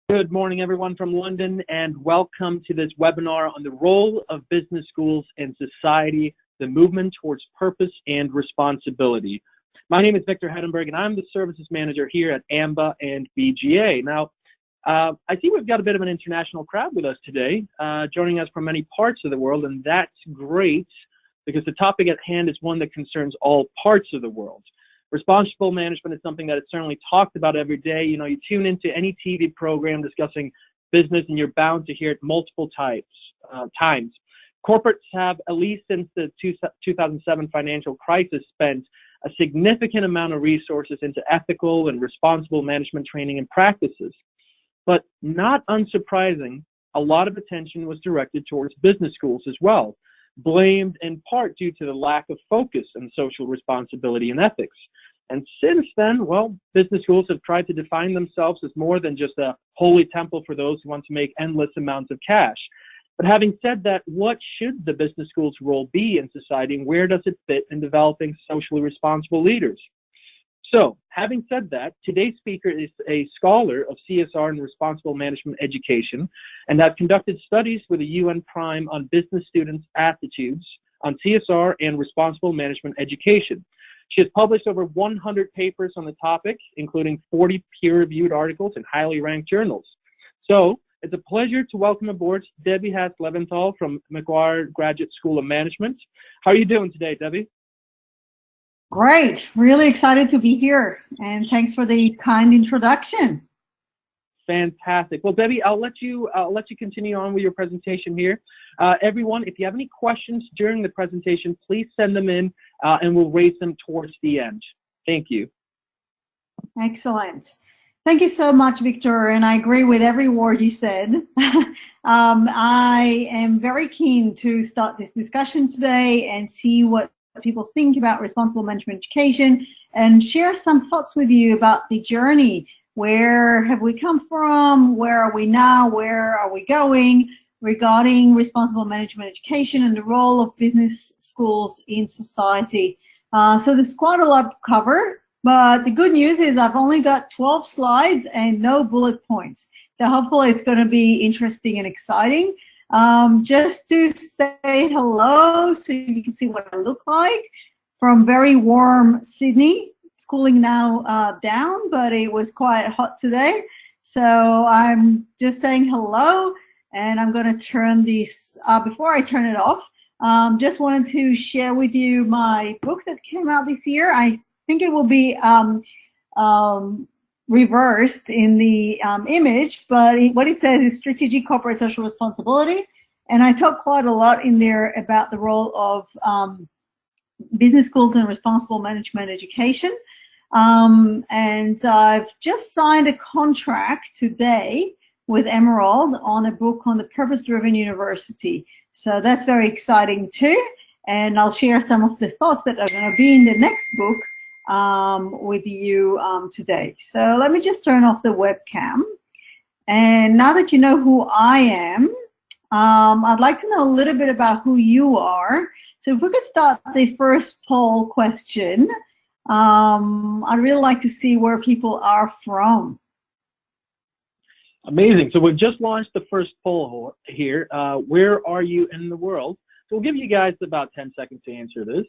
Good morning, everyone from London, and welcome to this webinar on the role of business schools in society, the movement towards purpose and responsibility. My name is Victor Hedenberg, and I'm the services manager here at AMBA and BGA. Now, I see we've got a bit of an international crowd with us today, joining us from many parts of the world, and that's great because the topic at hand is one that concerns all parts of the world. Responsible management is something that is certainly talked about every day. You know, you tune into any TV program discussing business and you're bound to hear it multiple times. Corporates have, at least since the 2007 financial crisis, spent a significant amount of resources into ethical and responsible management training and practices. But not unsurprising, a lot of attention was directed towards business schools as well, blamed in part due to the lack of focus on social responsibility and ethics. And since then, well, business schools have tried to define themselves as more than just a holy temple for those who want to make endless amounts of cash. But having said that, what should the business school's role be in society, and where does it fit in developing socially responsible leaders? So, having said that, today's speaker is a scholar of CSR and responsible management education, and has conducted studies with the UN Prime on business students' attitudes on CSR and responsible management education. She has published over 100 papers on the topic, including 40 peer-reviewed articles in highly ranked journals. So, it's a pleasure to welcome aboard Debbie Haski-Leventhal from Macquarie Graduate School of Management. How are you doing today, Debbie? Great, really excited to be here, and thanks for the kind introduction. Fantastic. Well, Debbie, I'll let you continue on with your presentation here. Everyone, if you have any questions during the presentation, please send them in, and we'll raise them towards the end. Thank you. Excellent. Thank you so much, Victor, and I agree with every word you said. I am very keen to start this discussion today and see what people think about responsible management education and share some thoughts with you about the journey. Where have we come from? Where are we now? Where are we going regarding responsible management education and the role of business schools in society? So there's quite a lot to cover, but the good news is I've only got 12 slides and no bullet points. So hopefully it's going to be interesting and exciting. Just to say hello so you can see what I look like from very warm Sydney. It's cooling now down, but it was quite hot today. So I'm just saying hello, and I'm going to turn this, before I turn it off, just wanted to share with you my book that came out this year. I think it will be reversed in the image, but what it says is Strategic Corporate Social Responsibility. And I talk quite a lot in there about the role of business schools and responsible management education. And I've just signed a contract today with Emerald on a book on the purpose-driven university. So that's very exciting too. And I'll share some of the thoughts that are going to be in the next book with you today. So let me just turn off the webcam. And now that you know who I am, I'd like to know a little bit about who you are. So if we could start the first poll question, I'd really like to see where people are from. Amazing. So we've just launched the first poll here. Where are you in the world? So we'll give you guys about 10 seconds to answer this.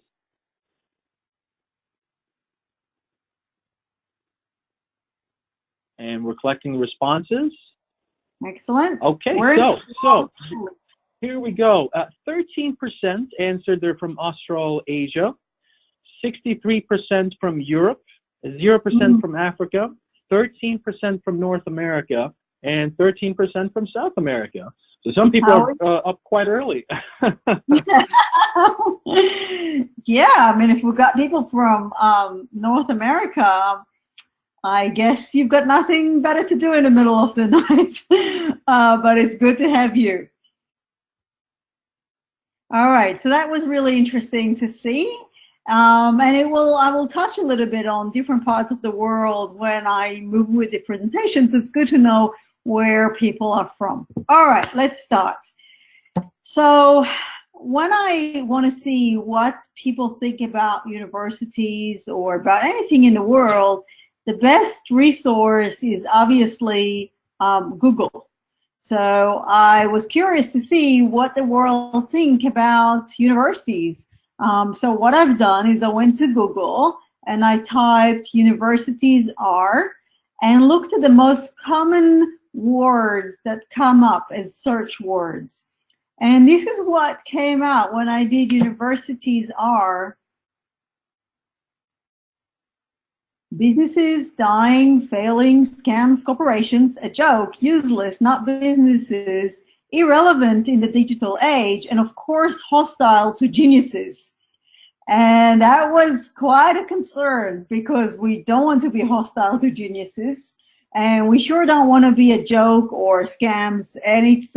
And we're collecting the responses. Excellent. Okay, so here we go. 13% answered they're from Australasia, 63% from Europe, 0% from Africa, 13% from North America, and 13% from South America. So some people are up quite early. Yeah, I mean, if we've got people from North America, I guess you've got nothing better to do in the middle of the night, but it's good to have you. All right, so that was really interesting to see, and I will touch a little bit on different parts of the world when I move with the presentation, so it's good to know where people are from. All right, let's start. So when I want to see what people think about universities or about anything in the world, the best resource is obviously Google. So I was curious to see what the world think about universities. So what I've done is I went to Google and I typed universities are and looked at the most common words that come up as search words. And this is what came out when I did universities are: businesses, dying, failing, scams, corporations, a joke, useless, not businesses, irrelevant in the digital age, and of course hostile to geniuses. And that was quite a concern because we don't want to be hostile to geniuses, and we sure don't want to be a joke or scams. And it's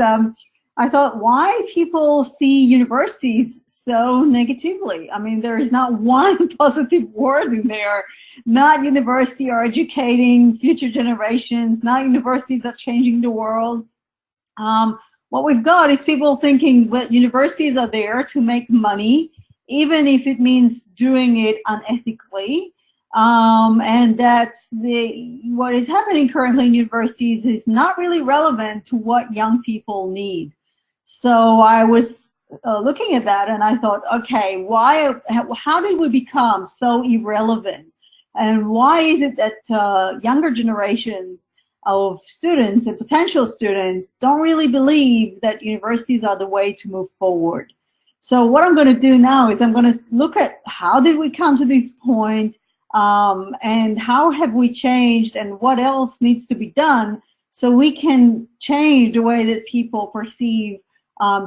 I thought, why people see universities so negatively? I mean, there is not one positive word in there. Not university are educating future generations, not universities are changing the world. What we've got is people thinking that universities are there to make money, even if it means doing it unethically. And that what is happening currently in universities is not really relevant to what young people need. So I was looking at that and I thought, okay, how did we become so irrelevant? And why is it that younger generations of students and potential students don't really believe that universities are the way to move forward? So what I'm going to do now is I'm going to look at how did we come to this point, and how have we changed, and what else needs to be done so we can change the way that people perceive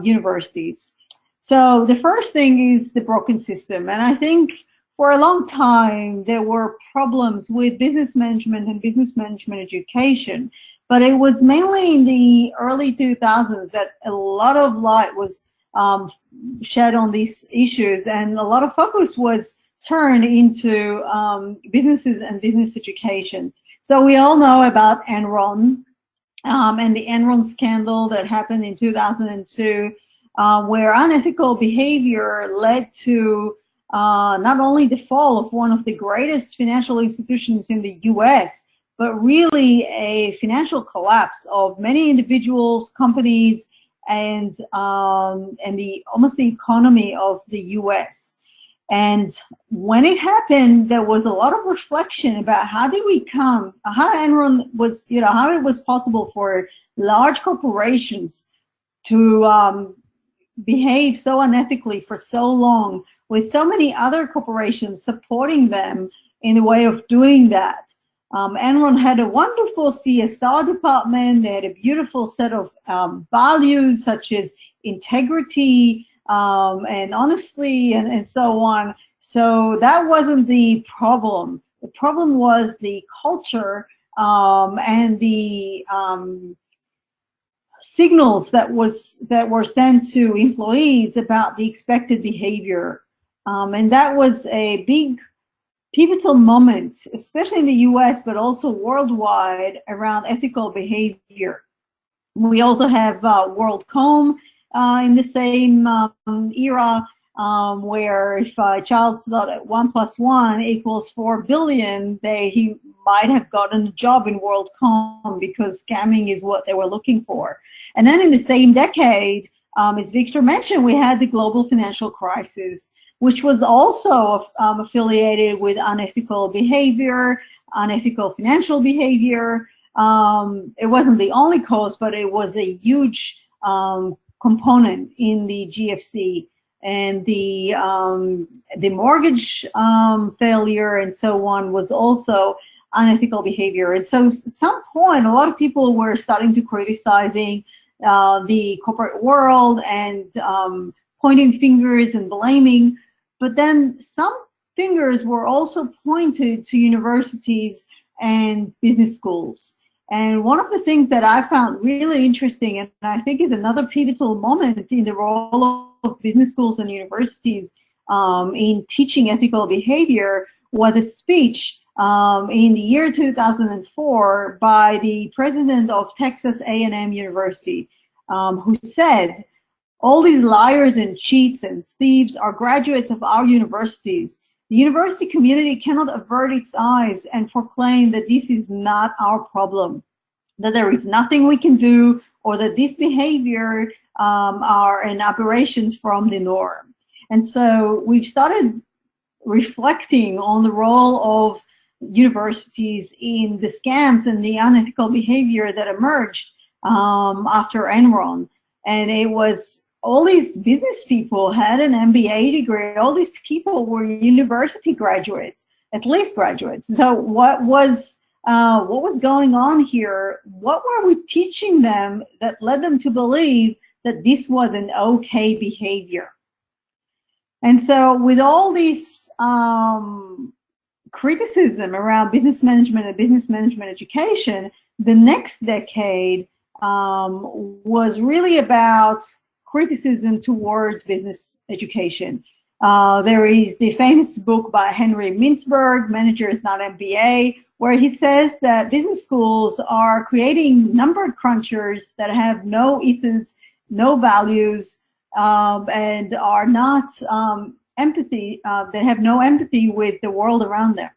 universities. So the first thing is the broken system. And I think for a long time there were problems with business management and business management education, but it was mainly in the early 2000s that a lot of light was shed on these issues, and a lot of focus was turned into businesses and business education. So we all know about Enron and the Enron scandal that happened in 2002, where unethical behavior led to not only the fall of one of the greatest financial institutions in the US, but really a financial collapse of many individuals, companies, and almost the economy of the US. And when it happened, there was a lot of reflection about how Enron was, how it was possible for large corporations to behave so unethically for so long, with so many other corporations supporting them in the way of doing that. Enron had a wonderful CSR department. They had a beautiful set of values such as integrity and honesty and so on. So that wasn't the problem. The problem was the culture and the signals that were sent to employees about the expected behavior. And that was a big pivotal moment, especially in the US, but also worldwide, around ethical behavior. We also have WorldCom in the same era, where if a child thought that 1 + 1 = 4 billion, he might have gotten a job in WorldCom because scamming is what they were looking for. And then in the same decade, as Victor mentioned, we had the global financial crisis, which was also affiliated with unethical behavior, unethical financial behavior. It wasn't the only cause, but it was a huge component in the GFC. And the mortgage failure and so on was also unethical behavior. And so at some point, a lot of people were starting to criticizing the corporate world and pointing fingers and blaming. But then some fingers were also pointed to universities and business schools. And one of the things that I found really interesting, and I think is another pivotal moment in the role of business schools and universities in teaching ethical behavior, was a speech in the year 2004 by the president of Texas A&M University, who said, "All these liars and cheats and thieves are graduates of our universities. The university community cannot avert its eyes and proclaim that this is not our problem. that there is nothing we can do, or that this behavior are an aberrations from the norm. And so we've started reflecting on the role of universities in the scams and the unethical behavior that emerged after Enron. And it was all these business people had an MBA degree. All these people were university graduates, at least graduates. So what was going on here? What were we teaching them that led them to believe that this was an okay behavior? And so with all this criticism around business management and business management education, the next decade was really about criticism towards business education. There is the famous book by Henry Mintzberg, Manager is Not MBA, where he says that business schools are creating number crunchers that have no ethos, no values, and are not empathy, they have no empathy with the world around them.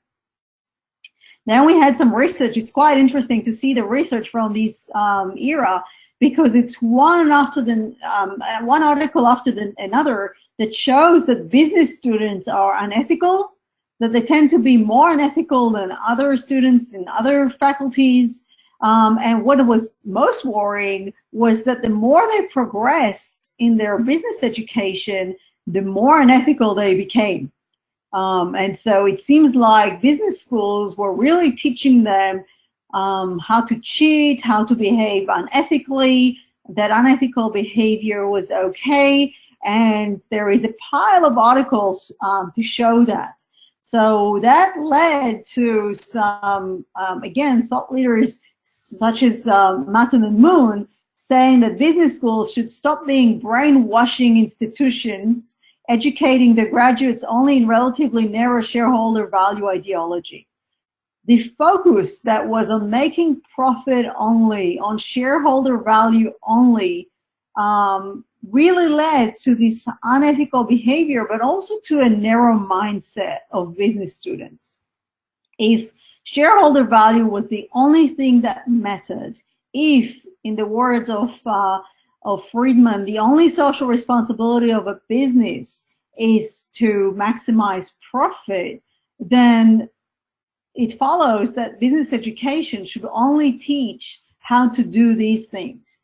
Then we had some research. It's quite interesting to see the research from this era, because it's one article after another that shows that business students are unethical, that they tend to be more unethical than other students in other faculties. And what was most worrying was that the more they progressed in their business education, the more unethical they became. And so it seems like business schools were really teaching them how to cheat, how to behave unethically, that unethical behavior was okay. And there is a pile of articles to show that. So that led to some, again, thought leaders such as Martin and Moon saying that business schools should stop being brainwashing institutions, educating their graduates only in relatively narrow shareholder value ideology. The focus that was on making profit only, on shareholder value only, really led to this unethical behavior, but also to a narrow mindset of business students. If shareholder value was the only thing that mattered, if, in the words of Friedman, the only social responsibility of a business is to maximize profit, then it follows that business education should only teach how to do these things.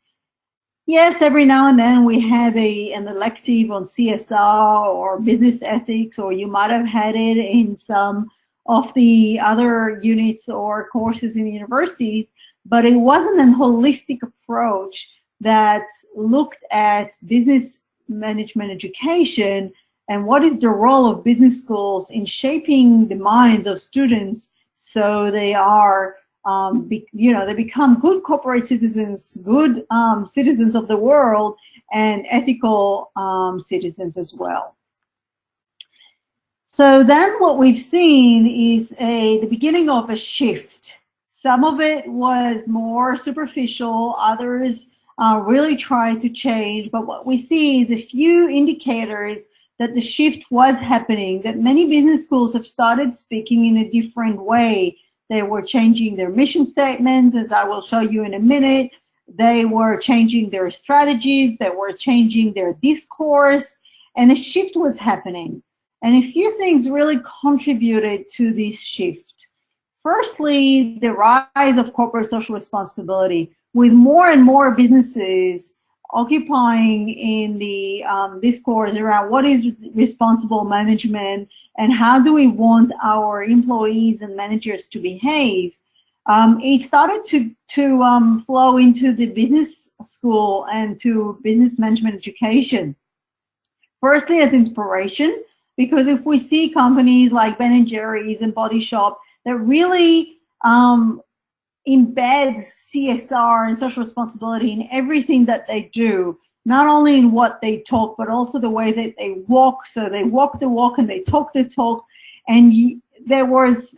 Yes, every now and then we have an elective on CSR or business ethics, or you might have had it in some of the other units or courses in universities, but it wasn't a holistic approach that looked at business management education and what is the role of business schools in shaping the minds of students so they are, they become good corporate citizens, good citizens of the world, and ethical citizens as well. So then what we've seen is the beginning of a shift. Some of it was more superficial, others really tried to change, but what we see is a few indicators that the shift was happening, that many business schools have started speaking in a different way. They were changing their mission statements, as I will show you in a minute. They were changing their strategies, they were changing their discourse, and a shift was happening. And a few things really contributed to this shift. Firstly, the rise of corporate social responsibility, with more and more businesses occupying in the discourse around what is responsible management and how do we want our employees and managers to behave. It started to flow into the business school and to business management education. Firstly, as inspiration, because if we see companies like Ben & Jerry's and Body Shop that really embed CSR and social responsibility in everything that they do, not only in what they talk, but also the way that they walk. So they walk the walk and they talk the talk. And there was,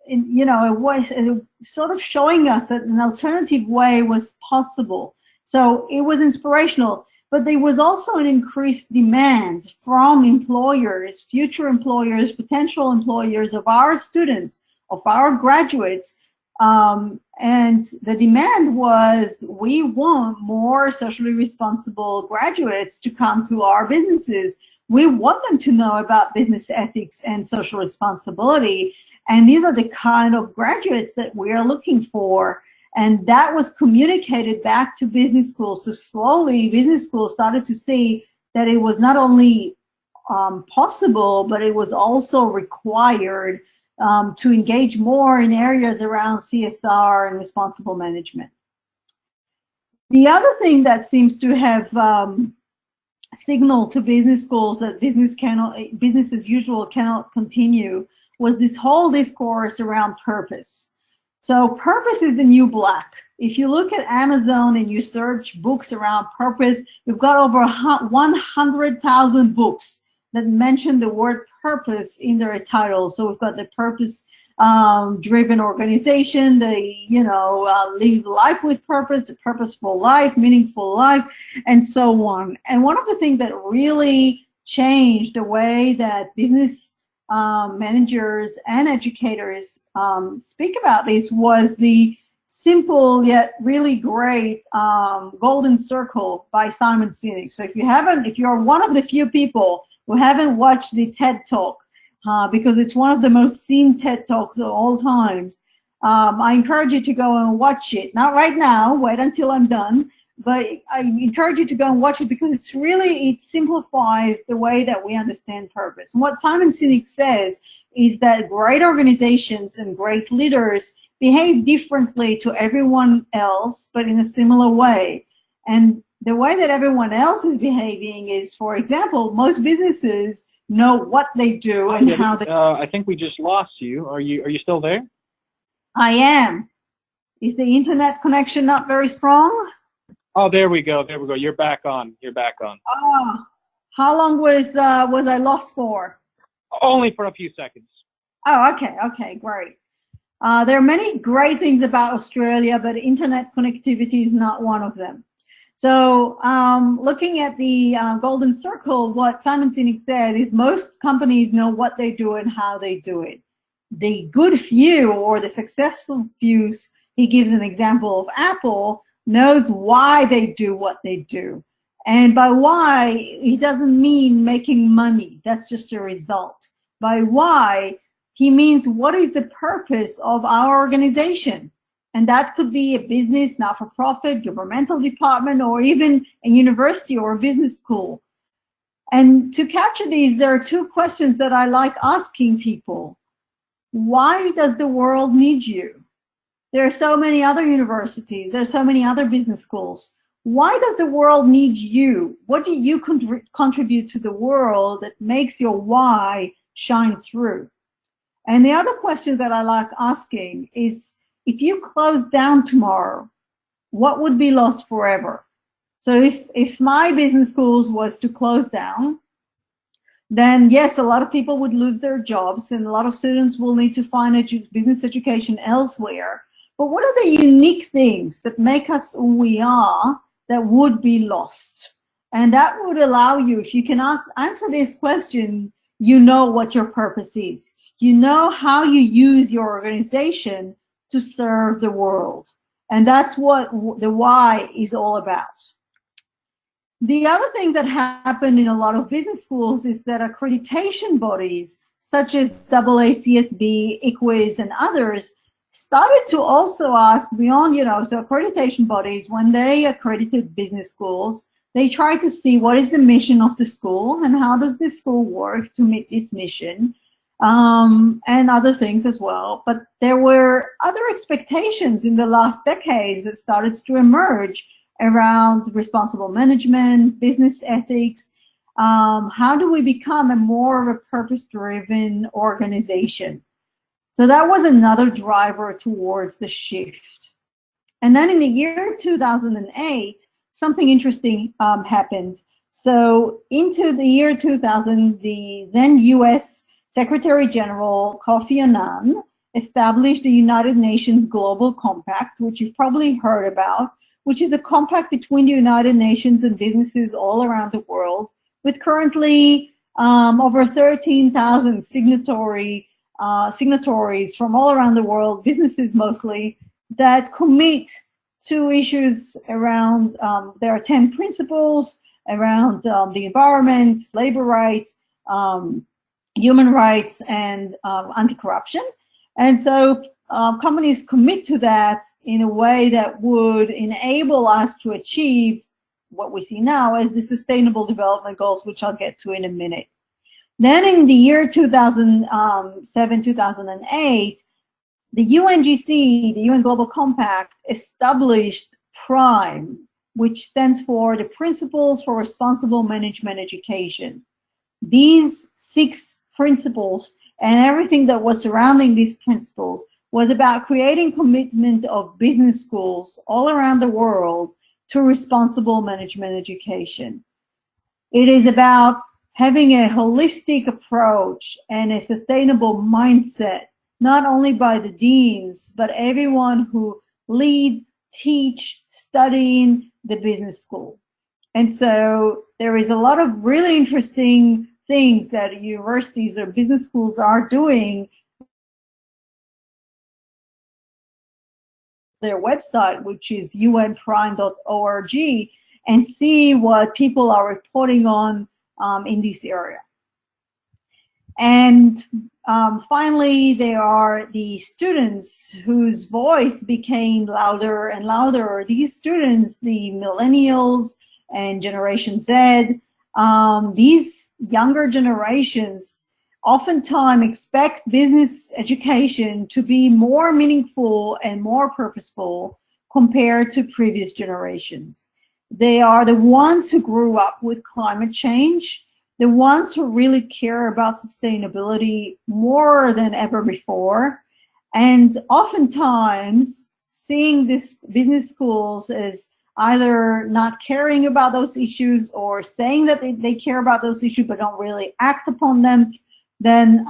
it was sort of showing us that an alternative way was possible. So it was inspirational, but there was also an increased demand from employers, future employers, potential employers of our students, of our graduates, And the demand was, we want more socially responsible graduates to come to our businesses. We want them to know about business ethics and social responsibility. And these are the kind of graduates that we are looking for. And that was communicated back to business schools. So slowly, business schools started to see that it was not only possible, but it was also required to engage more in areas around CSR and responsible management. The other thing that seems to have signaled to business schools that business as usual cannot continue was this whole discourse around purpose. So purpose is the new black. If you look at Amazon and you search books around purpose, you've got over 100,000 books that mention the word purpose in their title. So we've got the purpose driven organization, live life with purpose, the purposeful life, meaningful life, and so on. And one of the things that really changed the way that business managers and educators speak about this was the simple yet really great Golden Circle by Simon Sinek. So if you're one of the few people who haven't watched the TED Talk, because it's one of the most seen TED Talks of all times, I encourage you to go and watch it. Not right now, wait until I'm done, but I encourage you to go and watch it because it simplifies the way that we understand purpose. And what Simon Sinek says is that great organizations and great leaders behave differently to everyone else, but in a similar way. And the way that everyone else is behaving is, for example, most businesses know what they do and how they. I think we just lost you. Are you still there? I am. Is the internet connection not very strong? Oh, there we go. There we go. You're back on. Oh, how long was I lost for? Only for a few seconds. Oh, okay, great. There are many great things about Australia, but internet connectivity is not one of them. So looking at the Golden Circle, what Simon Sinek said is most companies know what they do and how they do it. The good few or the successful few, he gives an example of Apple, knows why they do what they do. And by why, he doesn't mean making money. That's just a result. By why, he means what is the purpose of our organization? And that could be a business, not-for-profit, governmental department, or even a university or a business school. And to capture these, there are two questions that I like asking people. Why does the world need you? There are so many other universities. There are so many other business schools. Why does the world need you? What do you contribute to the world that makes your why shine through? And the other question that I like asking is, if you close down tomorrow, what would be lost forever? So if my business schools was to close down, then yes, a lot of people would lose their jobs and a lot of students will need to find business education elsewhere. But what are the unique things that make us who we are that would be lost? And that would allow you, if you can answer this question, you know what your purpose is. You know how you use your organization to serve the world. And that's what the why is all about. The other thing that happened in a lot of business schools is that accreditation bodies such as AACSB, ICWIS, and others started to also ask beyond, so accreditation bodies, when they accredited business schools, they tried to see what is the mission of the school and how does this school work to meet this mission. And other things as well. But there were other expectations in the last decades that started to emerge around responsible management, business ethics. How do we become a more of a purpose-driven organization? So that was another driver towards the shift. And then in the year 2008, something interesting happened. So into the year 2000, the then U.S. Secretary General Kofi Annan established the United Nations Global Compact, which you've probably heard about, which is a compact between the United Nations and businesses all around the world, with currently over 13,000 signatory signatories from all around the world, businesses mostly, that commit to issues around, there are 10 principles around the environment, labor rights, human rights, and anti-corruption. And so companies commit to that in a way that would enable us to achieve what we see now as the Sustainable Development Goals, which I'll get to in a minute. Then in the year 2007, 2008, the UNGC, the UN Global Compact, established PRIME, which stands for the Principles for Responsible Management Education. These 6 principles and everything that was surrounding these principles was about creating commitment of business schools all around the world to responsible management education. It is about having a holistic approach and a sustainable mindset, not only by the deans, but everyone who lead, teach, studying the business school. And so there is a lot of really interesting things that universities or business schools are doing. Their website, which is unprime.org, and see what people are reporting on in this area. And finally, there are the students whose voice became louder and louder. These students, the Millenials and Generation Z, these younger generations oftentimes expect business education to be more meaningful and more purposeful compared to previous generations. They are the ones who grew up with climate change, the ones who really care about sustainability more than ever before, and oftentimes seeing these business schools as either not caring about those issues or saying that they care about those issues but don't really act upon them, then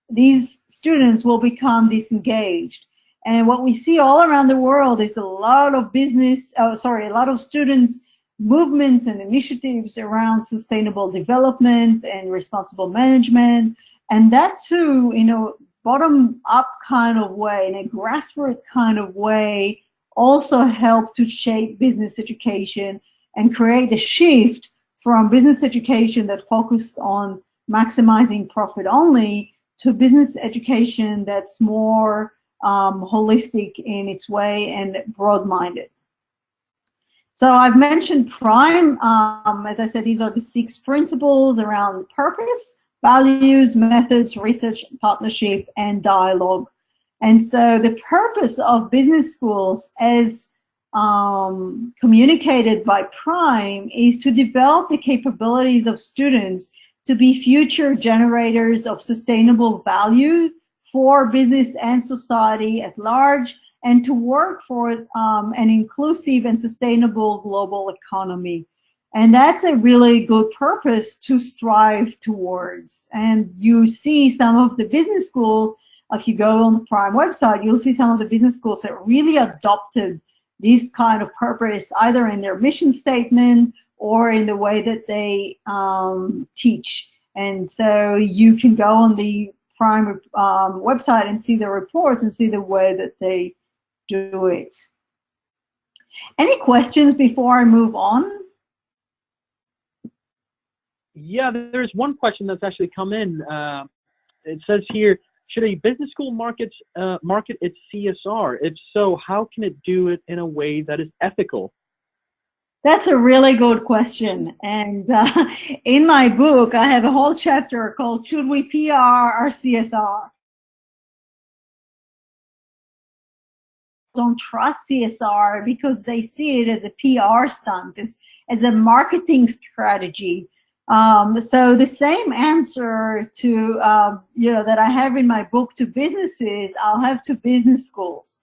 these students will become disengaged. And what we see all around the world is a lot of a lot of students, movements and initiatives around sustainable development and responsible management. And that too, in a bottom-up kind of way, in a grassroots kind of way, also help to shape business education and create a shift from business education that focused on maximizing profit only to business education that's more holistic in its way and broad-minded. So I've mentioned PRIME. As I said, these are the 6 principles around purpose, values, methods, research, partnership, and dialogue. And so the purpose of business schools, as communicated by PRIME, is to develop the capabilities of students to be future generators of sustainable value for business and society at large, and to work for an inclusive and sustainable global economy. And that's a really good purpose to strive towards. And you see some of the business schools, if you go on the PRIME website, you'll see some of the business schools that really adopted this kind of purpose, either in their mission statement or in the way that they teach. And so you can go on the PRIME website and see the reports and see the way that they do it. Any questions before I move on? Yeah, there's one question that's actually come in. It says here, should a business school market its CSR? If so, how can it do it in a way that is ethical? That's a really good question. And in my book, I have a whole chapter called Should We PR our CSR? Don't trust CSR because they see it as a PR stunt, as a marketing strategy. So the same answer to that I have in my book to businesses, I'll have to business schools.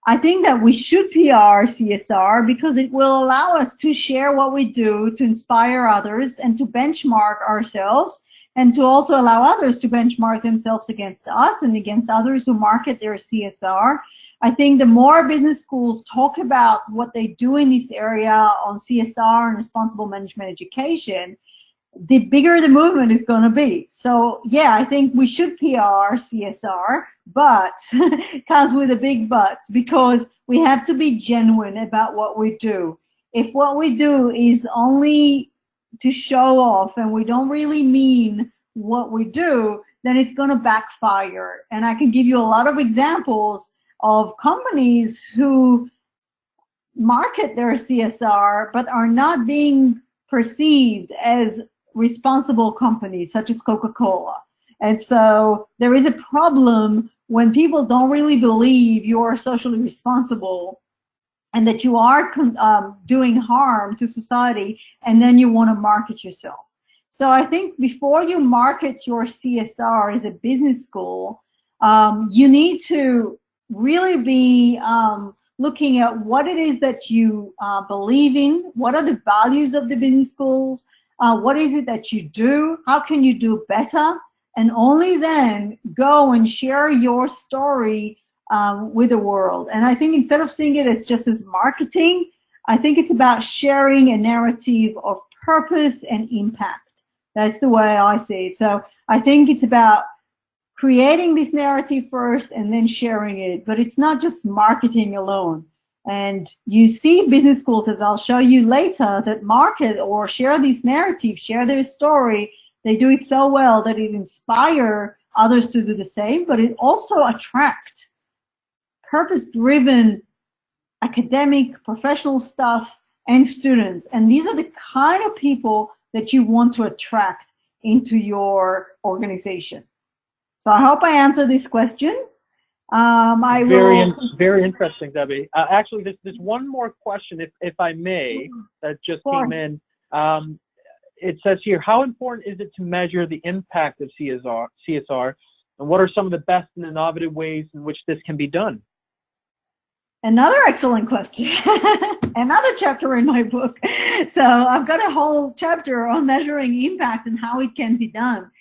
I think that we should PR CSR because it will allow us to share what we do, to inspire others, and to benchmark ourselves, and to also allow others to benchmark themselves against us and against others who market their CSR. I think the more business schools talk about what they do in this area on CSR and responsible management education, the bigger the movement is going to be. So yeah, I think we should PR CSR, but comes with a big but, because we have to be genuine about what we do. If what we do is only to show off and we don't really mean what we do, then it's going to backfire. And I can give you a lot of examples of companies who market their CSR but are not being perceived as responsible companies, such as Coca-Cola. And so there is a problem when people don't really believe you are socially responsible and that you are doing harm to society, and then you want to market yourself. So I think before you market your CSR as a business school, you need to really be looking at what it is that you believe in, what are the values of the business schools, what is it that you do, how can you do better, and only then go and share your story with the world. And I think instead of seeing it as just as marketing, I think it's about sharing a narrative of purpose and impact. That's the way I see it. So I think it's about creating this narrative first and then sharing it, but it's not just marketing alone. And you see business schools, as I'll show you later, that market or share this narrative, share their story. They do it so well that it inspires others to do the same, but it also attracts purpose-driven academic, professional staff, and students. And these are the kind of people that you want to attract into your organization. So I hope I answered this question. Very interesting, Debbie. Actually, there's one more question, if I may, that just came in. It says here, how important is it to measure the impact of CSR, and what are some of the best and innovative ways in which this can be done? Another excellent question. Another chapter in my book. So I've got a whole chapter on measuring impact and how it can be done.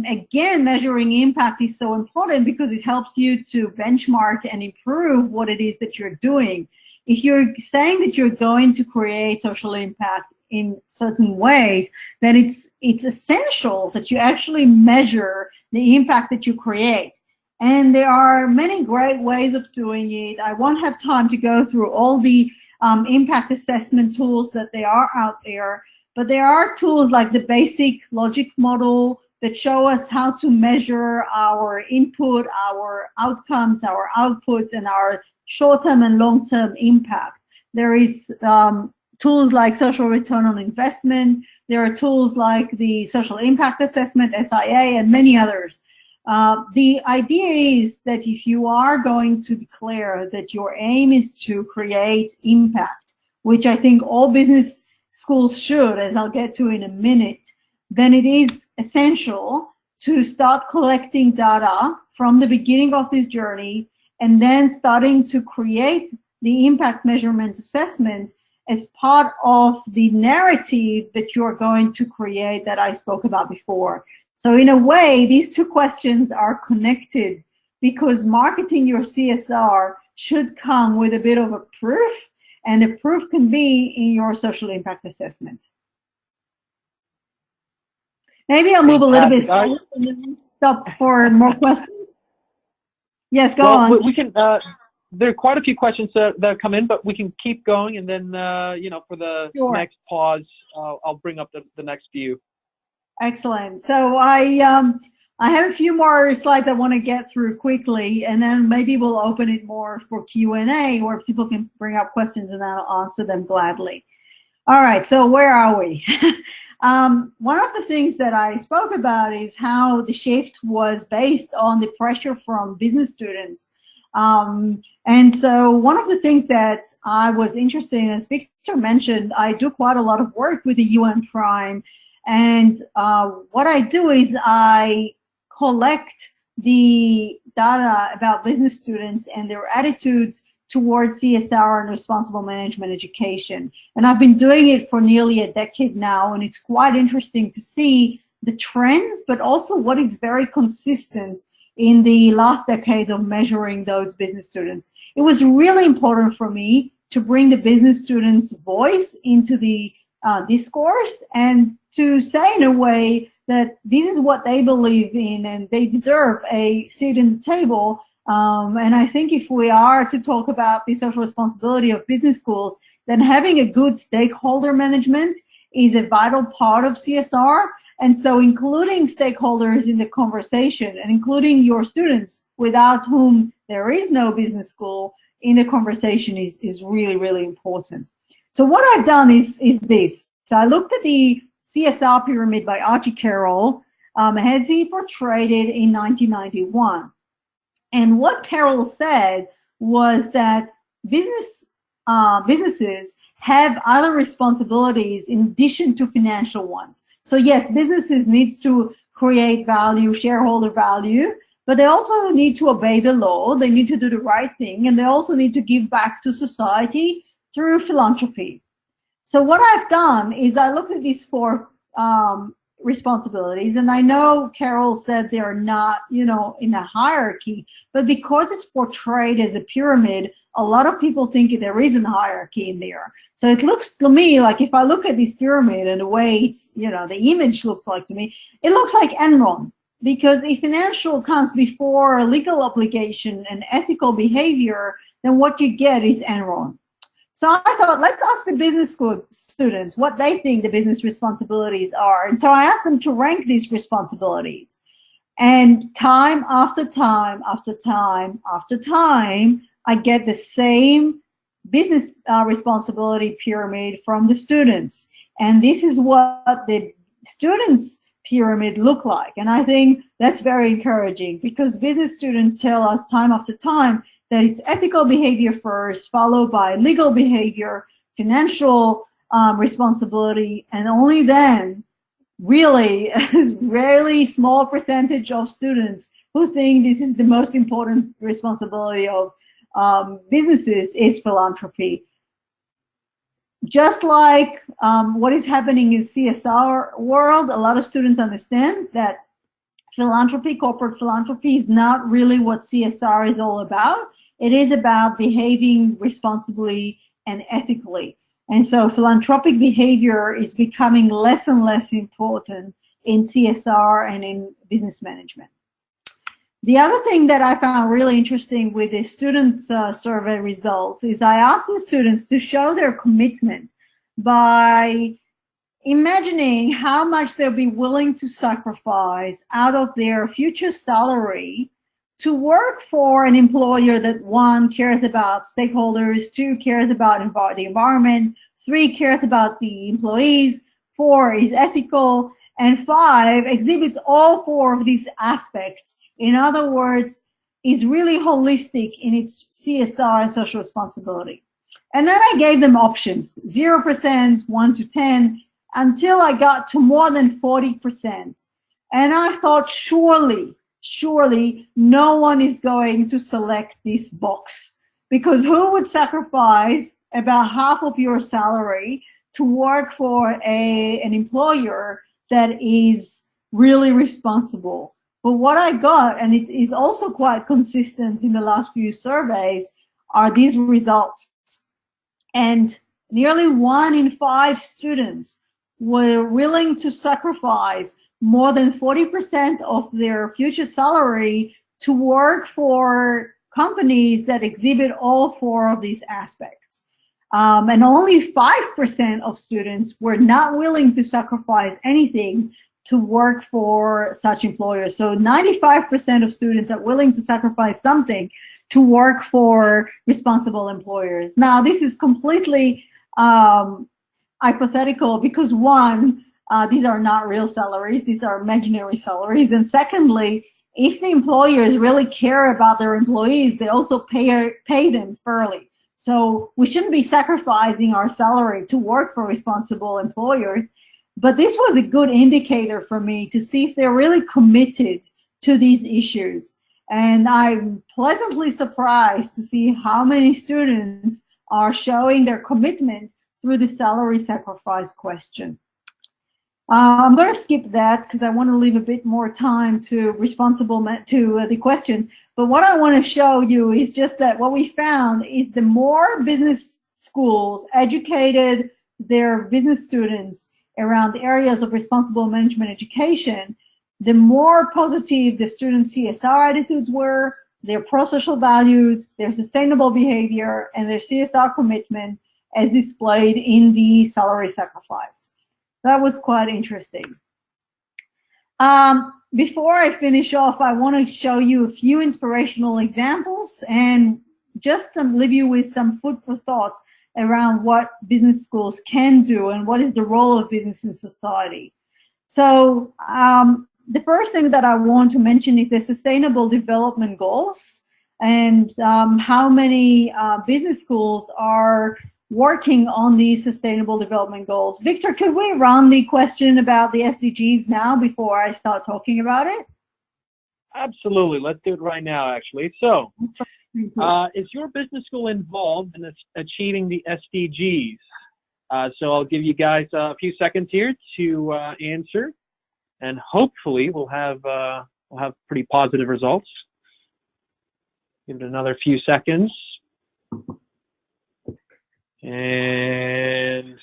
Again, measuring impact is so important because it helps you to benchmark and improve what it is that you're doing. If you're saying that you're going to create social impact in certain ways, then it's essential that you actually measure the impact that you create. And there are many great ways of doing it. I won't have time to go through all the impact assessment tools that there are out there, but there are tools like the basic logic model that show us how to measure our input, our outcomes, our outputs, and our short-term and long-term impact. There is tools like social return on investment. There are tools like the social impact assessment, SIA, and many others. The idea is that if you are going to declare that your aim is to create impact, which I think all business schools should, as I'll get to in a minute, then it is essential to start collecting data from the beginning of this journey and then starting to create the impact measurement assessment as part of the narrative that you're going to create that I spoke about before. So in a way, these two questions are connected because marketing your CSR should come with a bit of a proof, and the proof can be in your social impact assessment. Maybe I'll move a little bit forward and then stop for more questions. Yes, go on. We can. There are quite a few questions that come in, but we can keep going, and then for the next pause, I'll bring up the next few. Excellent. So I have a few more slides I want to get through quickly, and then maybe we'll open it more for Q&A where people can bring up questions and I'll answer them gladly. All right, so where are we? One of the things that I spoke about is how the shift was based on the pressure from business students. And so one of the things that I was interested in, as Victor mentioned, I do quite a lot of work with the UN Prime. And what I do is I collect the data about business students and their attitudes towards CSR and responsible management education. And I've been doing it for nearly a decade now, and it's quite interesting to see the trends, but also what is very consistent in the last decades of measuring those business students. It was really important for me to bring the business students' voice into the discourse, and to say in a way that this is what they believe in and they deserve a seat in the table. And I think if we are to talk about the social responsibility of business schools, then having a good stakeholder management is a vital part of CSR. And so including stakeholders in the conversation and including your students, without whom there is no business school, in the conversation is really, really important. So what I've done is this. So I looked at the CSR Pyramid by Archie Carroll, as he portrayed it in 1991. And what Carroll said was that businesses have other responsibilities in addition to financial ones. So yes, businesses needs to create value, shareholder value, but they also need to obey the law, they need to do the right thing, and they also need to give back to society through philanthropy. So what I've done is I looked at these four responsibilities, and I know Carol said they're not, in a hierarchy, but because it's portrayed as a pyramid, a lot of people think there isn't a hierarchy in there. So it looks to me like, if I look at this pyramid and the way it's, the image looks like to me, it looks like Enron. Because if financial comes before a legal obligation and ethical behavior, then what you get is Enron. So I thought, let's ask the business school students what they think the business responsibilities are. And so I asked them to rank these responsibilities. And time after time after time after time, I get the same business responsibility pyramid from the students. And this is what the students' pyramid look like. And I think that's very encouraging, because business students tell us time after time that it's ethical behavior first, followed by legal behavior, financial responsibility, and only then, really, a really small percentage of students who think this is the most important responsibility of businesses is philanthropy. Just like what is happening in CSR world, a lot of students understand that philanthropy, corporate philanthropy, is not really what CSR is all about. It is about behaving responsibly and ethically. And so philanthropic behavior is becoming less and less important in CSR and in business management. The other thing that I found really interesting with the student survey results is I asked the students to show their commitment by imagining how much they'll be willing to sacrifice out of their future salary to work for an employer that, 1, cares about stakeholders, 2, cares about the environment, 3, cares about the employees, 4, is ethical, and 5, exhibits all 4 of these aspects. In other words, is really holistic in its CSR and social responsibility. And then I gave them options, 0%, 1 to 10, until I got to more than 40%. And I thought, surely no one is going to select this box, because who would sacrifice about half of your salary to work for an employer that is really responsible? But what I got, and it is also quite consistent in the last few surveys, are these results. And nearly 1 in 5 students were willing to sacrifice more than 40% of their future salary to work for companies that exhibit all 4 of these aspects. And only 5% of students were not willing to sacrifice anything to work for such employers. So 95% of students are willing to sacrifice something to work for responsible employers. Now, this is completely hypothetical, because 1, these are not real salaries, these are imaginary salaries. And secondly, if the employers really care about their employees, they also pay them fairly. So we shouldn't be sacrificing our salary to work for responsible employers. But this was a good indicator for me to see if they're really committed to these issues. And I'm pleasantly surprised to see how many students are showing their commitment through the salary sacrifice question. I'm going to skip that because I want to leave a bit more time to the questions. But what I want to show you is just that what we found is the more business schools, educated, their business students around the areas of responsible management education, the more positive the students' CSR attitudes were, their pro-social values, their sustainable behavior, and their CSR commitment as displayed in the salary sacrifice. That was quite interesting. Before I finish off, I want to show you a few inspirational examples and just leave you with some food for thoughts around what business schools can do and what is the role of business in society. So the first thing that I want to mention is the Sustainable Development Goals and how many business schools are working on these Sustainable Development Goals. Victor, could we run the question about the SDGs now before I start talking about it? Absolutely. Let's do it right now, actually. So, is your business school involved in achieving the SDGs? So I'll give you guys a few seconds here to answer, and hopefully we'll have pretty positive results. Give it another few seconds. And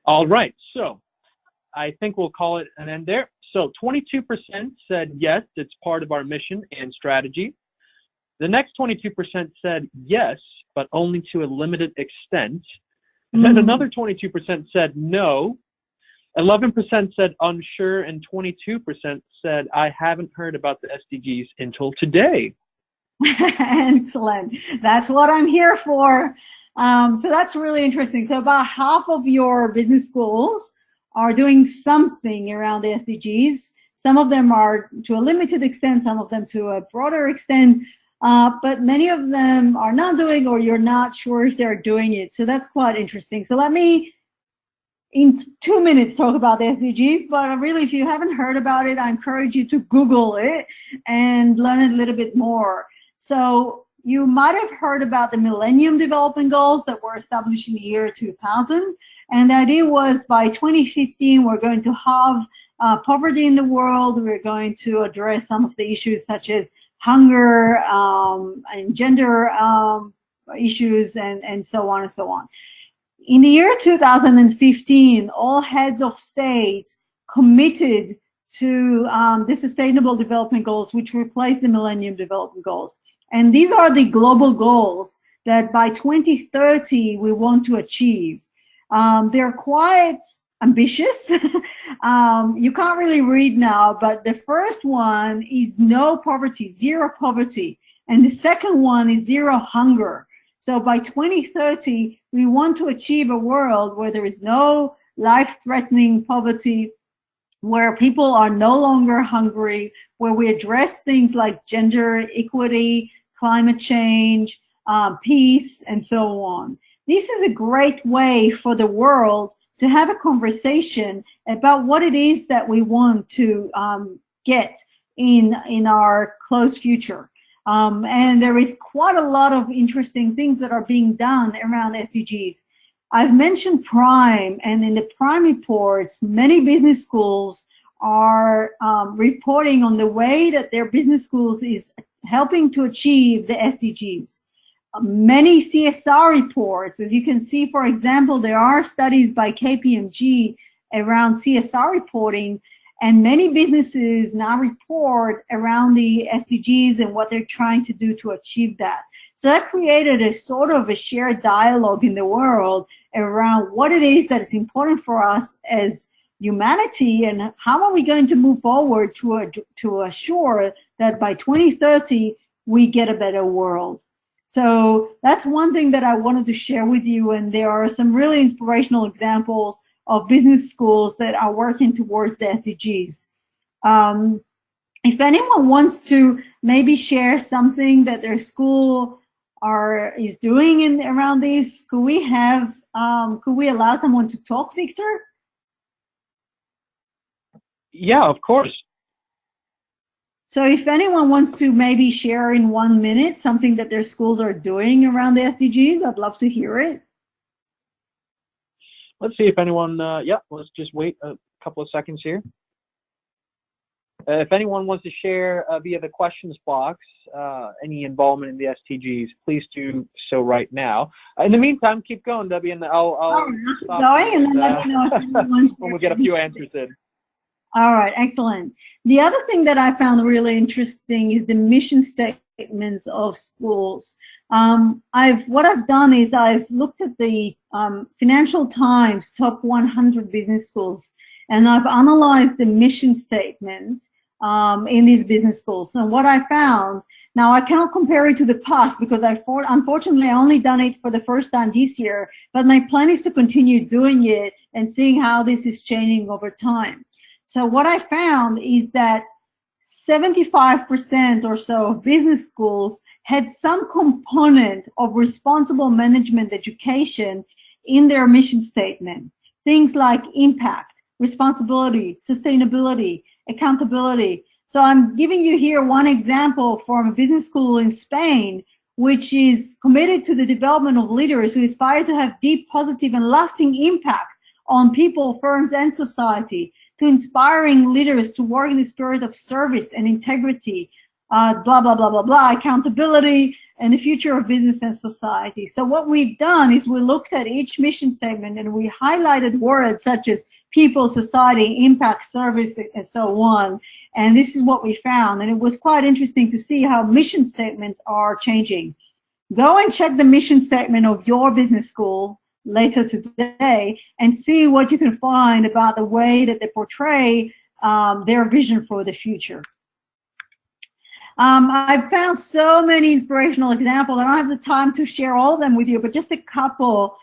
all right, so I think we'll call it an end there. So 22% said yes, it's part of our mission and strategy. The next 22% said yes, but only to a limited extent. And then another 22% said no. 11% said unsure, and 22% said I haven't heard about the SDGs until today. Excellent. That's what I'm here for. So that's really interesting. So about half of your business schools are doing something around the SDGs. Some of them are to a limited extent, some of them to a broader extent, but many of them are not doing, or you're not sure if they're doing it. So that's quite interesting. So let me, in 2 minutes, talk about the SDGs, but really, if you haven't heard about it, I encourage you to Google it and learn a little bit more. So you might have heard about the Millennium Development Goals that were established in the year 2000. And the idea was by 2015, we're going to have poverty in the world. We're going to address some of the issues such as hunger and gender issues and so on and so on. In the year 2015, all heads of states committed to the Sustainable Development Goals, which replaced the Millennium Development Goals. And these are the global goals that by 2030 we want to achieve. They're quite ambitious. You can't really read now, but the first one is no poverty, zero poverty. And the second one is zero hunger. So by 2030, we want to achieve a world where there is no life-threatening poverty, where people are no longer hungry, where we address things like gender equity, climate change, peace, and so on. This is a great way for the world to have a conversation about what it is that we want to get in our close future. And there is quite a lot of interesting things that are being done around SDGs. I've mentioned Prime, and in the Prime reports, many business schools are reporting on the way that their business schools is helping to achieve the SDGs. Many CSR reports, as you can see, for example, there are studies by KPMG around CSR reporting, and many businesses now report around the SDGs and what they're trying to do to achieve that. So that created a sort of a shared dialogue in the world around what it is that is important for us as humanity, and how are we going to move forward to assure that by 2030 we get a better world. So that's one thing that I wanted to share with you, and there are some really inspirational examples of business schools that are working towards the SDGs. If anyone wants to maybe share something that their school is doing around this, could we allow someone to talk, Victor? Yeah, of course. So if anyone wants to maybe share in 1 minute something that their schools are doing around the SDGs, I'd love to hear it. Let's see if anyone, yeah, let's just wait a couple of seconds here. If anyone wants to share via the questions box, any involvement in the SDGs, please do so right now. In the meantime, keep going, Debbie, and I'll stop going and then let me know if anyone's when we get a few answers in. All right, excellent. The other thing that I found really interesting is the mission statements of schools. What I've done is I've looked at the Financial Times top 100 business schools, and I've analyzed the mission statement in these business schools. And what I found, now I cannot compare it to the past because unfortunately I only done it for the first time this year, but my plan is to continue doing it and seeing how this is changing over time. So what I found is that 75% or so of business schools had some component of responsible management education in their mission statement. Things like impact, responsibility, sustainability, accountability. So I'm giving you here one example from a business school in Spain, which is committed to the development of leaders who aspire to have deep, positive, and lasting impact on people, firms, and society, to inspiring leaders to work in the spirit of service and integrity, blah, blah, blah, blah, blah, accountability, and the future of business and society. So what we've done is we looked at each mission statement and we highlighted words such as people, society, impact, service, and so on. And this is what we found. And it was quite interesting to see how mission statements are changing. Go and check the mission statement of your business school later today and see what you can find about the way that they portray their vision for the future. I've found so many inspirational examples. I don't have the time to share all of them with you, but just a couple.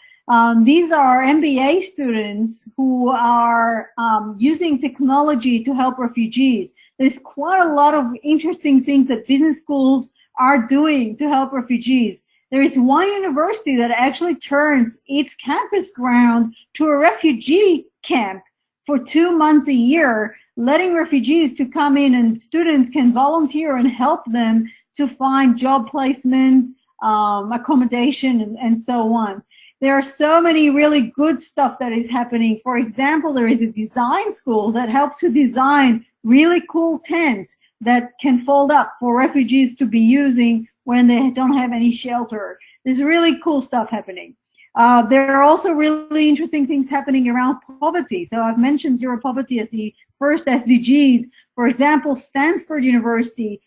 These are MBA students who are using technology to help refugees. There's quite a lot of interesting things that business schools are doing to help refugees. There is one university that actually turns its campus ground to a refugee camp for 2 months a year, letting refugees to come in, and students can volunteer and help them to find job placement, accommodation, and so on. There are so many really good stuff that is happening. For example, there is a design school that helped to design really cool tents that can fold up for refugees to be using when they don't have any shelter. There's really cool stuff happening. There are also really interesting things happening around poverty. So I've mentioned zero poverty as the first SDGs. For example, Stanford University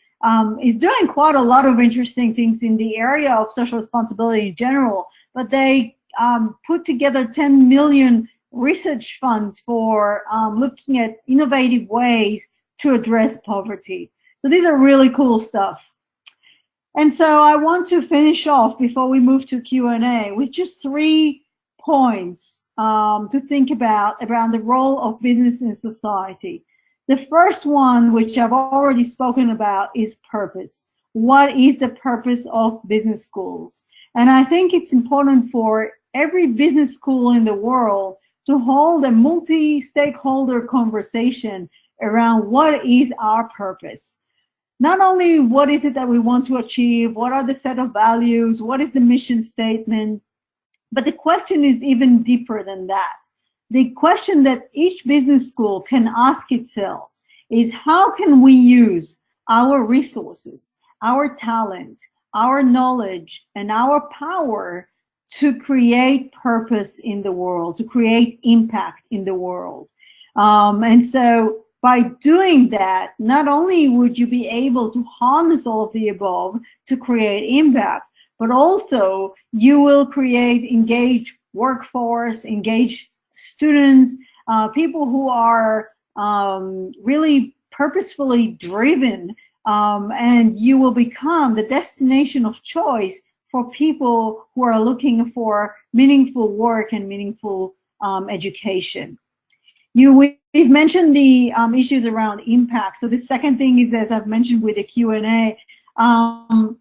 is doing quite a lot of interesting things in the area of social responsibility in general, but they put together 10 million research funds for looking at innovative ways to address poverty. So these are really cool stuff. And so I want to finish off before we move to Q&A with just 3 points to think about around the role of business in society. The first one, which I've already spoken about, is purpose. What is the purpose of business schools? And I think it's important for every business school in the world to hold a multi-stakeholder conversation around what is our purpose. Not only what is it that we want to achieve, what are the set of values, what is the mission statement, but the question is even deeper than that. The question that each business school can ask itself is, how can we use our resources, our talent, our knowledge, and our power to create purpose in the world, to create impact in the world? And so by doing that, not only would you be able to harness all of the above to create impact, but also you will create engaged workforce, engaged students, people who are really purposefully driven, and you will become the destination of choice for people who are looking for meaningful work and meaningful education. We've mentioned the issues around impact. So the second thing is, as I've mentioned with the Q&A,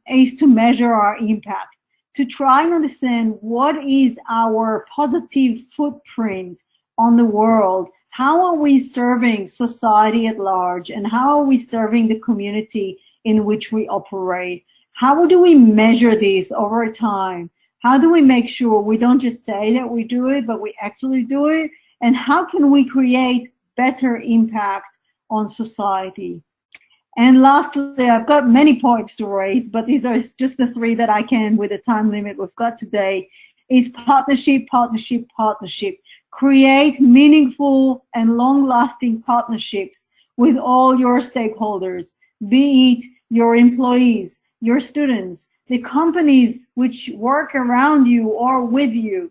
is to measure our impact, to try and understand what is our positive footprint on the world. How are we serving society at large, and how are we serving the community in which we operate? How do we measure this over time? How do we make sure we don't just say that we do it, but we actually do it? And how can we create better impact on society? And lastly, I've got many points to raise, but these are just the three that I can, with the time limit we've got today, is partnership, partnership, partnership. Create meaningful and long-lasting partnerships with all your stakeholders, be it your employees, your students, the companies which work around you or with you,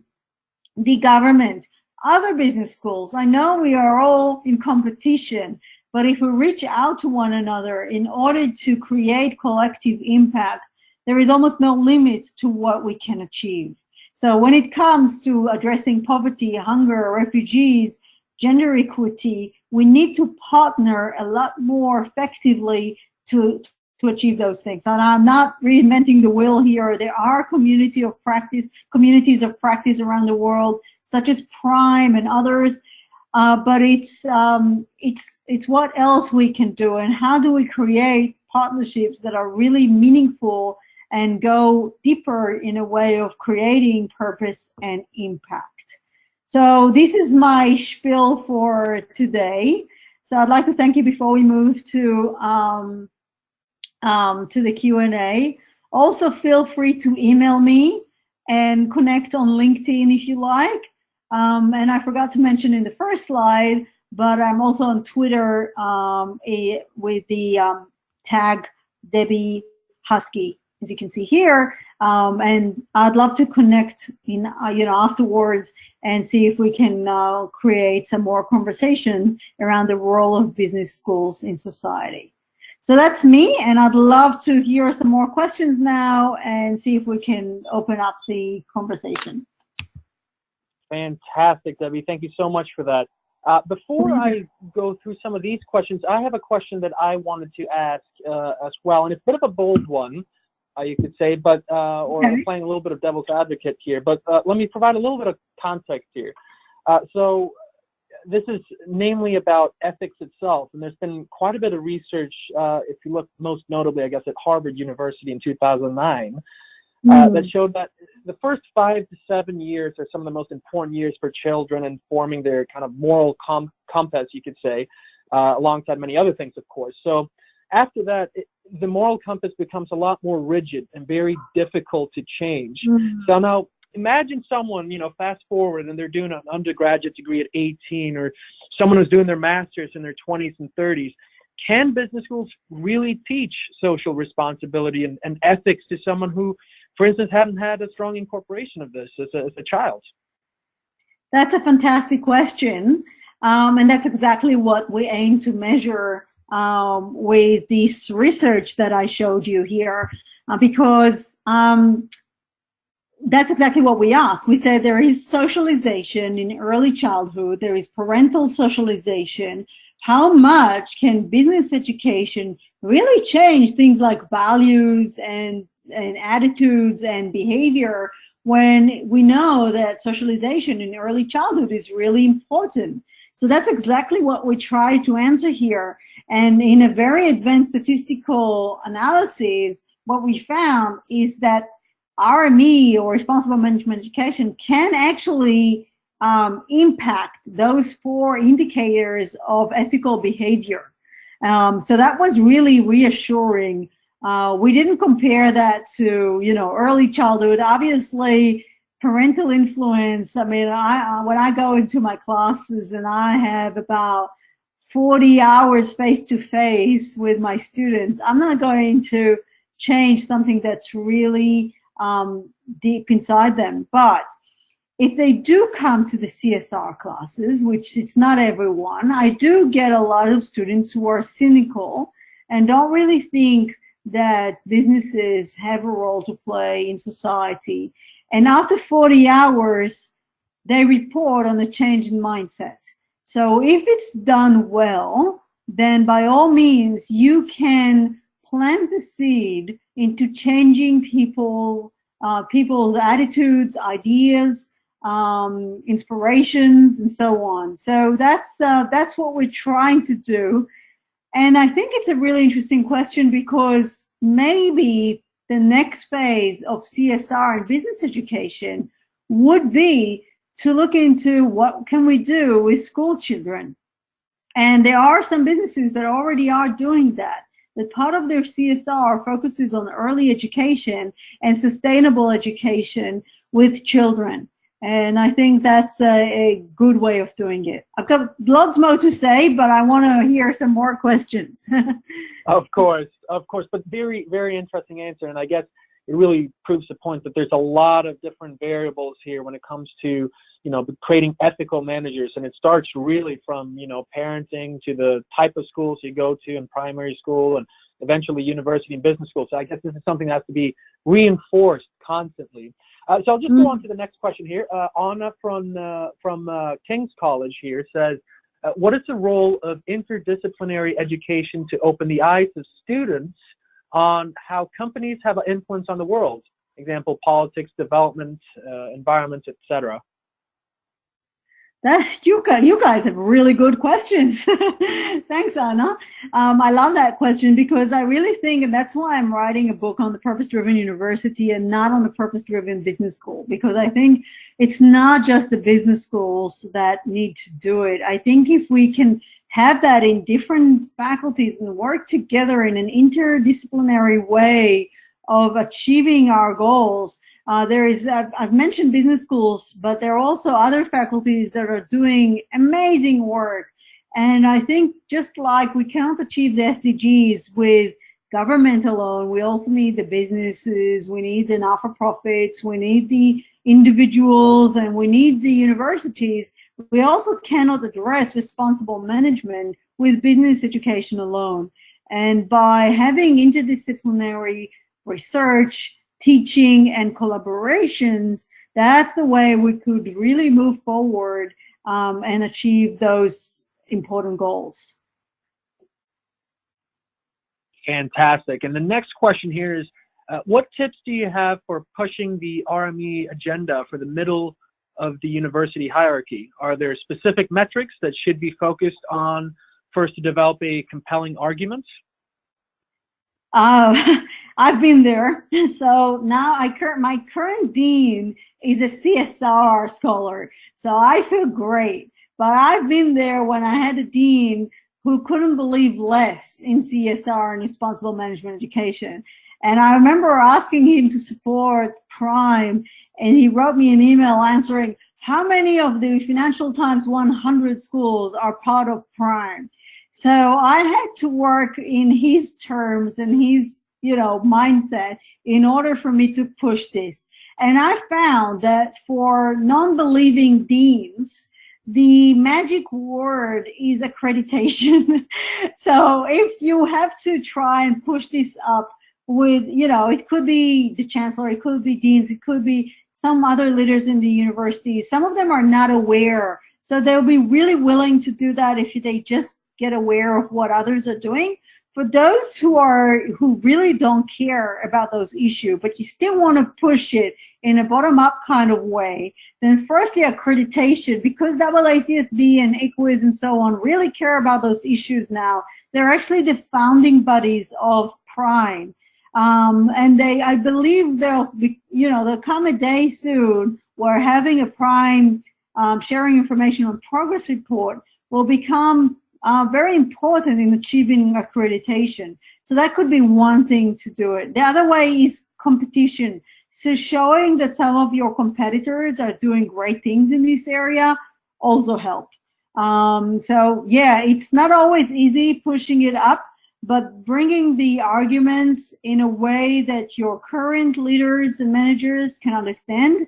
the government, other business schools. I know we are all in competition, but if we reach out to one another in order to create collective impact, there is almost no limit to what we can achieve. So when it comes to addressing poverty, hunger, refugees, gender equity, we need to partner a lot more effectively to achieve those things. And I'm not reinventing the wheel here. There are communities of practice around the world, such as Prime and others. But it's what else we can do, and how do we create partnerships that are really meaningful and go deeper in a way of creating purpose and impact. So this is my spiel for today. So I'd like to thank you before we move to the Q&A. Also, feel free to email me and connect on LinkedIn if you like. And I forgot to mention in the first slide, but I'm also on Twitter with the tag Debbie Husky, as you can see here. And I'd love to connect in afterwards and see if we can create some more conversations around the role of business schools in society. So that's me, and I'd love to hear some more questions now and see if we can open up the conversation. Fantastic, Debbie. Thank you so much for that. Before I go through some of these questions, I have a question that I wanted to ask as well, and it's a bit of a bold one, you could say, but or I'm playing a little bit of devil's advocate here, but let me provide a little bit of context here. So this is namely about ethics itself, and there's been quite a bit of research, if you look most notably, I guess, at Harvard University in 2009, that showed that the first 5 to 7 years are some of the most important years for children in forming their kind of moral compass, you could say, alongside many other things, of course. So after that, the moral compass becomes a lot more rigid and very difficult to change. So now imagine someone, fast forward, and they're doing an undergraduate degree at 18, or someone who's doing their master's in their 20s and 30s. Can business schools really teach social responsibility and ethics to someone who, for instance, haven't had a strong incorporation of this as a child? That's a fantastic question. And that's exactly what we aim to measure with this research that I showed you here, because that's exactly what we asked. We said there is socialization in early childhood, there is parental socialization. How much can business education really change things like values and attitudes and behavior, when we know that socialization in early childhood is really important? So that's exactly what we try to answer here. And in a very advanced statistical analysis, what we found is that RME, or responsible management education, can actually impact those 4 indicators of ethical behavior. So that was really reassuring. We didn't compare that to, early childhood. Obviously, parental influence. I mean, when I go into my classes and I have about 40 hours face-to-face with my students, I'm not going to change something that's really deep inside them. But if they do come to the CSR classes, which it's not everyone, I do get a lot of students who are cynical and don't really think that businesses have a role to play in society. And after 40 hours, they report on a change in mindset. So if it's done well, then by all means, you can plant the seed into changing people's attitudes, ideas, inspirations, and so on. So that's what we're trying to do. And I think it's a really interesting question, because maybe the next phase of CSR and business education would be to look into what can we do with school children. And there are some businesses that already are doing that. that part of their CSR focuses on early education and sustainable education with children. And I think that's a good way of doing it. I've got lots more to say, but I want to hear some more questions. Of course, but very, very interesting answer. And I guess it really proves the point that there's a lot of different variables here when it comes to, creating ethical managers. And it starts really from, parenting to the type of schools you go to in primary school and eventually university and business school. So I guess this is something that has to be reinforced constantly. So I'll just go on to the next question here. Anna from King's College here says, what is the role of interdisciplinary education to open the eyes of students on how companies have an influence on the world? Example, politics, development, environment, etc. You guys have really good questions. Thanks, Anna. I love that question because I really think, and that's why I'm writing a book on the purpose-driven university and not on the purpose-driven business school, because I think it's not just the business schools that need to do it. I think if we can have that in different faculties and work together in an interdisciplinary way of achieving our goals. I've mentioned business schools, but there are also other faculties that are doing amazing work. And I think just like we cannot achieve the SDGs with government alone, we also need the businesses, we need the not-for-profits, we need the individuals, and we need the universities. We also cannot address responsible management with business education alone. And by having interdisciplinary research, teaching, and collaborations, that's the way we could really move forward and achieve those important goals. Fantastic. And the next question here is, what tips do you have for pushing the RME agenda for the middle of the university hierarchy? Are there specific metrics that should be focused on first to develop a compelling argument? I've been there. So now my current dean is a CSR scholar. So I feel great. But I've been there when I had a dean who couldn't believe less in CSR and responsible management education. And I remember asking him to support Prime, and he wrote me an email answering, how many of the Financial Times 100 schools are part of Prime? So I had to work in his terms and his, mindset in order for me to push this. And I found that for non-believing deans, the magic word is accreditation. So if you have to try and push this up with, it could be the chancellor, it could be deans, it could be some other leaders in the university. Some of them are not aware. So they'll be really willing to do that if they just get aware of what others are doing. For those who really don't care about those issues, but you still want to push it in a bottom-up kind of way, then firstly accreditation, because AACSB and ICWIS and so on really care about those issues now. They're actually the founding bodies of Prime. And I believe there'll come a day soon where having a Prime sharing information on progress report will become very important in achieving accreditation. So that could be one thing to do it. The other way is competition. So showing that some of your competitors are doing great things in this area also help. So yeah, it's not always easy pushing it up, but bringing the arguments in a way that your current leaders and managers can understand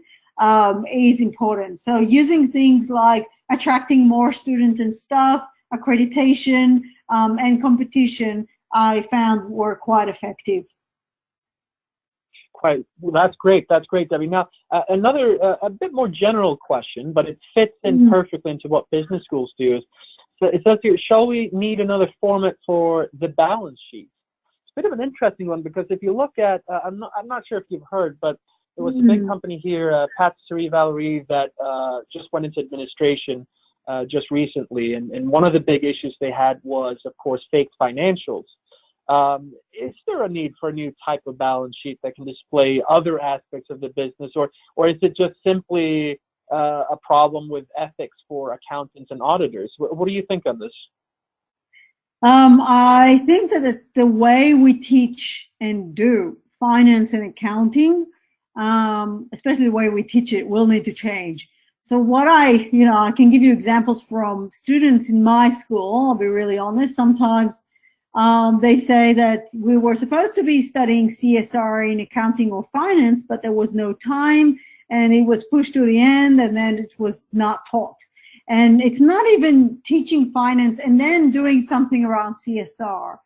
is important. So using things like attracting more students and staff, accreditation, and competition, I found were quite effective. Well, that's great, Debbie. Now, another, a bit more general question, but it fits in perfectly into what business schools do. So it says here, shall we need another format for the balance sheet? It's a bit of an interesting one, because if you look at, I'm not sure if you've heard, but there was a big company here, Patisserie Valerie, that just went into administration just recently, and one of the big issues they had was, of course, fake financials. Is there a need for a new type of balance sheet that can display other aspects of the business, or is it just simply a problem with ethics for accountants and auditors? What do you think on this? I think that the way we teach and do finance and accounting, especially the way we teach it, will need to change. So what I can give you examples from students in my school. I'll be really honest. Sometimes they say that we were supposed to be studying CSR in accounting or finance, but there was no time, and it was pushed to the end, and then it was not taught. And it's not even teaching finance and then doing something around CSR.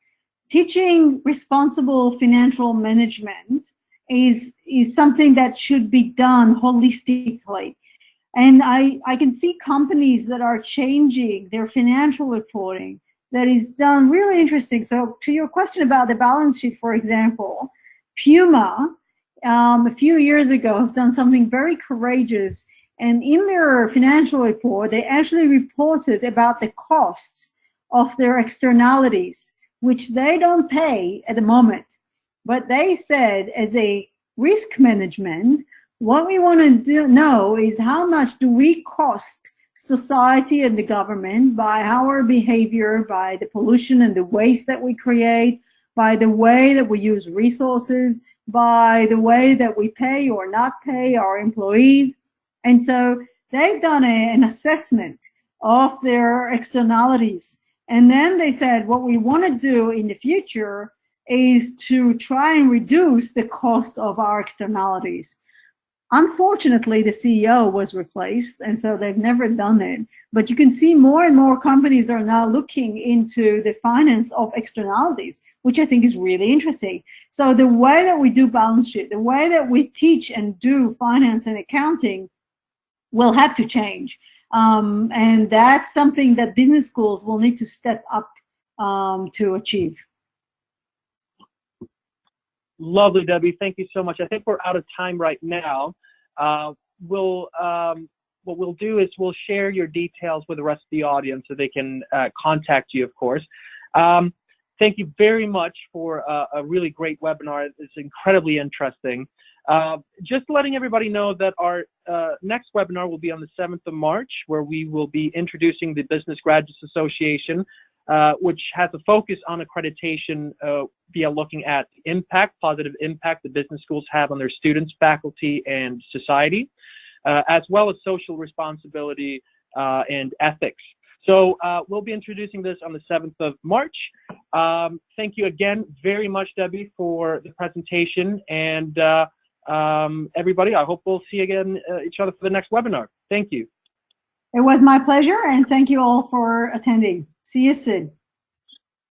Teaching responsible financial management is something that should be done holistically. And I can see companies that are changing their financial reporting that is done really interesting. So to your question about the balance sheet, for example, Puma, a few years ago, have done something very courageous. And in their financial report, they actually reported about the costs of their externalities, which they don't pay at the moment. But they said, as a risk management, what we want to know is how much do we cost society and the government by our behavior, by the pollution and the waste that we create, by the way that we use resources, by the way that we pay or not pay our employees. And so they've done an assessment of their externalities. And then they said, what we want to do in the future is to try and reduce the cost of our externalities. Unfortunately, the CEO was replaced, and so they've never done it. But you can see more and more companies are now looking into the finance of externalities, which I think is really interesting. So the way that we do balance sheet, the way that we teach and do finance and accounting will have to change. And that's something that business schools will need to step up to achieve. Lovely, Debbie. Thank you so much. I think we're out of time right now. What we'll do is we'll share your details with the rest of the audience so they can contact you, of course. Thank you very much for a really great webinar. It's incredibly interesting. Just letting everybody know that our next webinar will be on the 7th of March, where we will be introducing the Business Graduates Association, which has a focus on accreditation via looking at positive impact the business schools have on their students, faculty, and society, as well as social responsibility and ethics. So we'll be introducing this on the 7th of March. Thank you again very much, Debbie, for the presentation. And everybody, I hope we'll see again each other for the next webinar. Thank you. It was my pleasure, and thank you all for attending. See you soon.